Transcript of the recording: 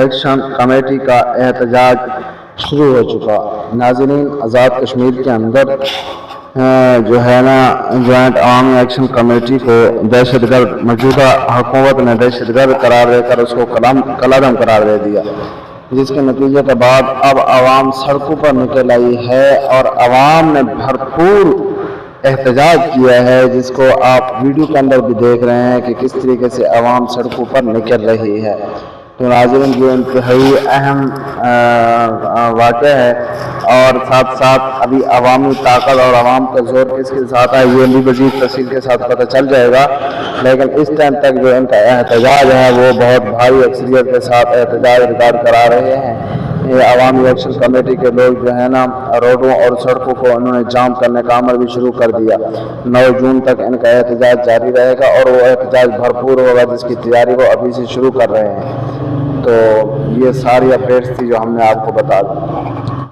Action committee کا احتجاج شروع ہو چکا۔ ناظرین، آزاد کشمیر کے اندر جو ہے نا جوائنٹ عوامی ایکشن کمیٹی کو دہشت گرد موجودہ حکومت نے دہشت گرد قرار دے کر اس کو کالعدم قرار دے دیا، جس کے نتیجے کے بعد اب عوام سڑکوں پر نکل آئی ہے اور عوام نے بھرپور احتجاج کیا ہے، جس کو آپ ویڈیو کے اندر بھی دیکھ رہے ہیں کہ کس طریقے سے عوام سڑکوں پر نکل رہی ہے۔ تو ناظرین، یہ انتہائی اہم واقعہ ہے اور ساتھ ساتھ ابھی عوامی طاقت اور عوام کا زور کس کے ساتھ ہے یہ بھی مزید تفصیل کے ساتھ پتہ چل جائے گا، لیکن اس ٹائم تک جو ان کا احتجاج ہے وہ بہت بھاری اکثریت کے ساتھ احتجاج ریکارڈ کرا رہے ہیں۔ یہ عوامی ایکشن کمیٹی کے لوگ جو ہے نا روڈوں اور سڑکوں کو انہوں نے جام کرنے کا عمل بھی شروع کر دیا۔ 9 جون تک ان کا احتجاج جاری رہے گا اور وہ احتجاج بھرپور ہوگا، جس کی تیاری وہ ابھی سے شروع کر رہے ہیں۔ تو یہ ساری اپڈیٹس تھی جو ہم نے آپ کو بتا دی۔